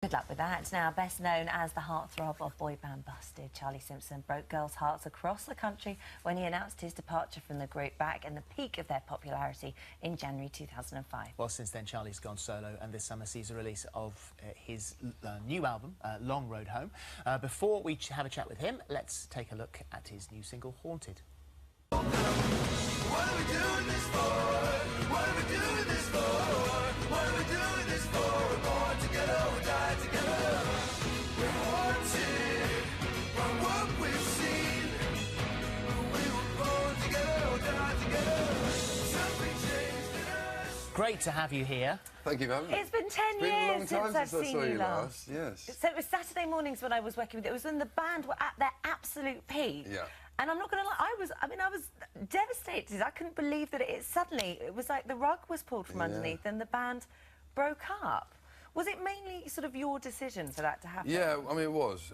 Good luck with that. Now, best known as the heartthrob of boy band Busted, Charlie Simpson broke girls' hearts across the country when he announced his departure from the group back in the peak of their popularity in January 2005. Well, since then, Charlie's gone solo, and this summer sees the release of his new album, Long Road Home. Before we have a chat with him, let's take a look at his new single, Haunted. What are we doing this for? What are we doing this for? What are we doing this for? We're born together, we die together. We're haunted by what we've seen. We were born together, we die together. Something changed in us. Great to have you here. Thank you for having me. It's been 10 It's been a long years time since I've since I seen saw you you last. Yes. So it was Saturday mornings when I was working with it. It was when the band were at their absolute peak. Yeah. And I'm not going to lie, I was devastated. I couldn't believe that it was like the rug was pulled from underneath and the band broke up. Was it mainly sort of your decision for that to happen? Yeah, I mean, it was.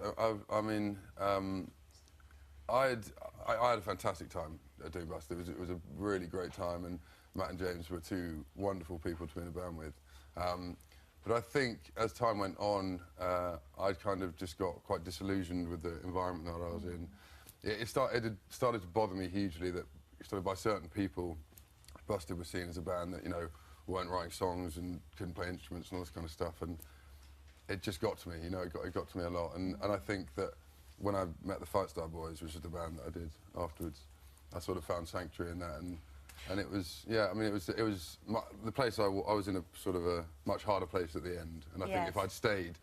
I had a fantastic time doing Busted. It was a really great time, and Matt and James were two wonderful people to be in a band with. But I think as time went on, I kind of just got quite disillusioned with the environment that I was in. It started to bother me hugely that, by certain people, Busted was seen as a band that, you know, weren't writing songs and couldn't play instruments and all this kind of stuff, and it just got to me, you know, it got to me a lot. And I think that when I met the Fight Star Boys, which is the band that I did afterwards, I sort of found sanctuary in that, and it was, yeah, I mean, it was the place I was in a sort of a much harder place at the end, and I think if I'd stayed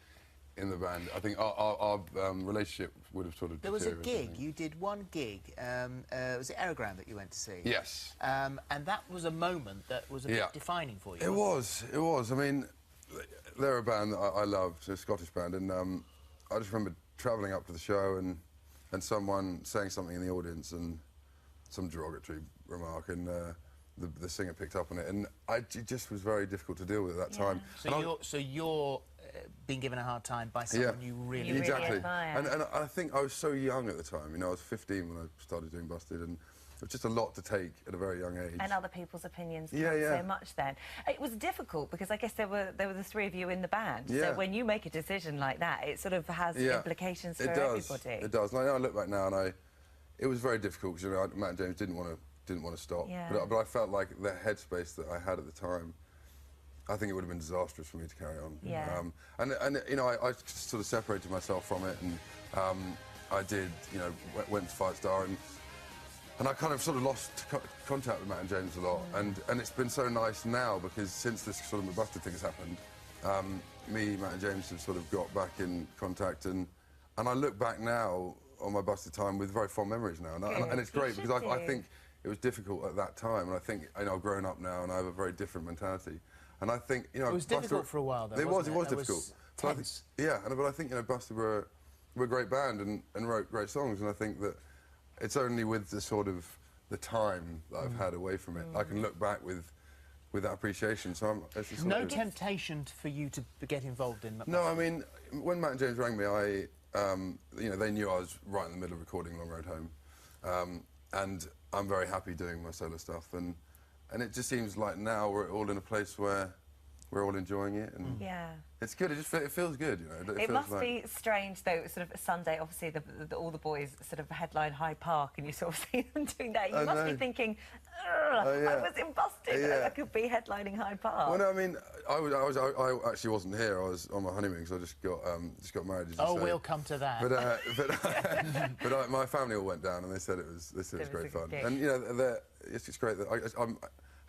in the band, I think our relationship would have sort of There was a deteriorated. gig, you did one gig, was it Aerogram that you went to see? Yes. And that was a moment that was a bit defining for you. It was. I mean, they're a band that I loved, a Scottish band, and I just remember travelling up to the show and someone saying something in the audience and some derogatory remark, and the singer picked up on it, and it just was very difficult to deal with at that time. So you're being given a hard time by someone you really admire. And I think I was so young at the time. You know, I was 15 when I started doing Busted, and it was just a lot to take at a very young age. And other people's opinions count so much then. It was difficult because I guess there were the three of you in the band. So when you make a decision like that, it sort of has implications for everybody. It does. And I look back now, and it was very difficult because, you know, Matt and James didn't want to stop. But I felt like the headspace that I had at the time, I think it would have been disastrous for me to carry on. And you know, I sort of separated myself from it, and I did, you know, went to Fight Star, and I kind of sort of lost contact with Matt and James a lot. And it's been so nice now, because since this sort of Busted thing has happened, me, Matt and James have sort of got back in contact, and I look back now on my Busted time with very fond memories now, and it's great because I think it was difficult at that time, and I think, you know, I've grown up now and I have a very different mentality. And I think, you know, it was difficult for a while, though. It was difficult. Was tense. But I think, you know, Busted were a great band and wrote great songs, and I think that it's only with the sort of the time that I've had away from it I can look back with that appreciation. So it's just no temptation for you to get involved in. No, I mean, when Matt and James rang me, you know, they knew I was right in the middle of recording Long Road Home, and I'm very happy doing my solo stuff, and it just seems like now we're all in a place where we're all enjoying it, and it's good. It feels good, you know. It must be strange, though, sort of a Sunday, obviously, all the boys sort of headline Hyde Park, and you sort of see them doing that. You must be thinking, I was in Busted, I could be headlining Hyde Park. Well, no, I mean, I actually wasn't here. I was on my honeymoon, because I just got married. We'll come to that. But my family all went down, and they said it was great fun. And, you know, it's just great that I'm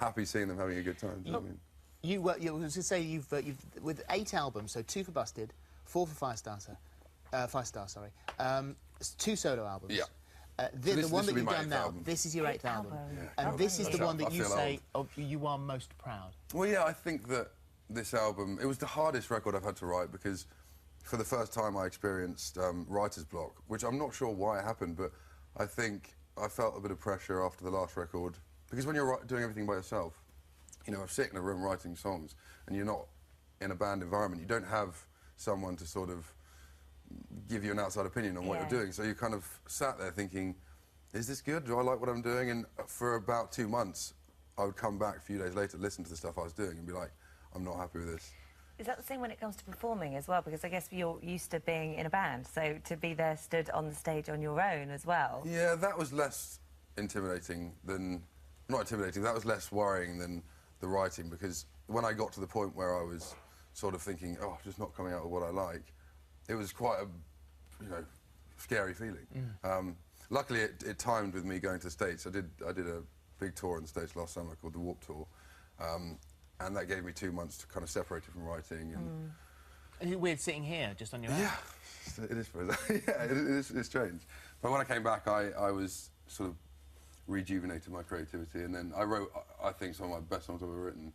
happy seeing them having a good time. You know what I mean? You was going to say you've with 8 albums, so 2 for Busted, 4 for Fight Star, sorry, 2 solo albums. Yeah. The one that you've done now, this is your 8th album, and this is the one that you say you are most proud. Well, yeah, I think that this album, it was the hardest record I've had to write, because for the first time I experienced writer's block, which I'm not sure why it happened, but I think I felt a bit of pressure after the last record, because when you're doing everything by yourself, you know, I'm sitting in a room writing songs, and you're not in a band environment. You don't have someone to sort of give you an outside opinion on what you're doing. So you kind of sat there thinking, is this good? Do I like what I'm doing? And for about 2 months, I would come back a few days later, listen to the stuff I was doing, and be like, I'm not happy with this. Is that the same when it comes to performing as well? Because I guess you're used to being in a band, so to be there stood on the stage on your own as well. Yeah, that was less intimidating than... Not intimidating, that was less worrying than the writing, because when I got to the point where I was sort of thinking, oh, just not coming out with what I like, it was quite a, you know, scary feeling. Luckily, it timed with me going to the States. I did a big tour in the States last summer called the Warp Tour, and that gave me 2 months to kind of separate it from writing. And it's weird sitting here, just on your own. Yeah, it is. Yeah, it's strange. But when I came back, I was sort of rejuvenated my creativity, and then I wrote, I think, some of my best songs I've ever written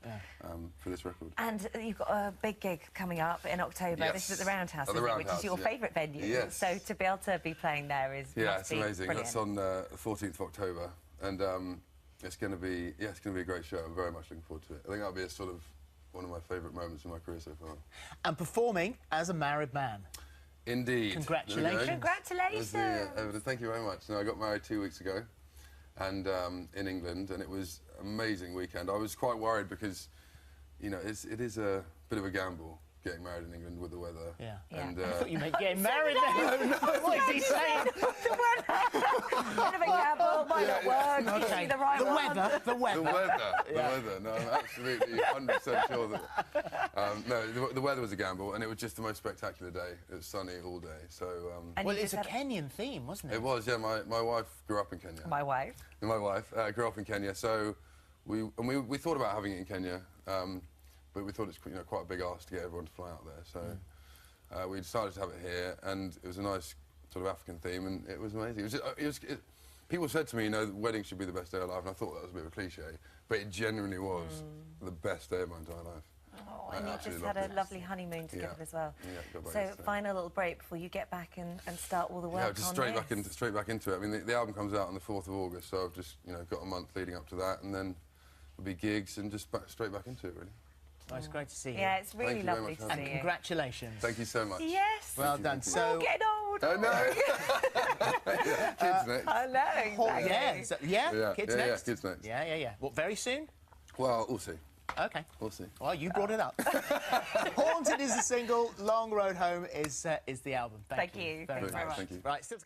for this record. And you've got a big gig coming up in October. Yes. This is at the Roundhouse, At the isn't it? Roundhouse, Which is your yeah. favourite venue. Yes. So to be able to be playing there is It's amazing. brilliant. That's on the 14th of October, and it's going to be a great show. I'm very much looking forward to it. I think that'll be a sort of one of my favourite moments in my career so far. And performing as a married man. Indeed. Congratulations. There we go. Congratulations. There's the evidence. Thank you very much. No, I got married 2 weeks ago, and in England, and it was an amazing weekend. I was quite worried because, you know, it is a bit of a gamble getting married in England with the weather. Yeah. And, I thought you meant getting married then. What is he saying? Bit of a gamble, might not work. Okay. The right The one. weather. The weather. No, I'm absolutely 100% sure that... no, the weather was a gamble, and it was just the most spectacular day. It was sunny all day, so... And Well, you it's a just had Kenyan theme, wasn't it? It was, yeah. My wife grew up in Kenya. My wife. My wife grew up in Kenya, so we thought about having it in Kenya, but we thought it's, you know, quite a big ask to get everyone to fly out there. So we decided to have it here, and it was a nice sort of African theme, and it was amazing. People said to me, you know, the wedding should be the best day of life, and I thought that was a bit of a cliche, but it genuinely was the best day of my entire life. Oh, I and you absolutely just had loved a it. lovely honeymoon together Yeah. as well. Yeah, got back So yesterday. final little break before you get back and start all the work Yeah, just on straight this. back into it. I mean, the album comes out on the 4th of August, so I've just, you know, got a month leading up to that, and then there'll be gigs and just straight back into it, really. Well, it's great to see you. Yeah, it's really Thank you very lovely much, to Hannah. see And you. congratulations. Thank you so much. Yes. Well done. you. So, We're getting old. Oh no! Kids next. I know, oh, exactly. yeah, kids yeah, next. kids next. Yeah. Well, very soon. Well, we'll see. Okay. We'll see. Well, you brought it up. Haunted is the single. Long Road Home is the album. Thank you. very Thanks very much. much. Thank you. Right, still to come.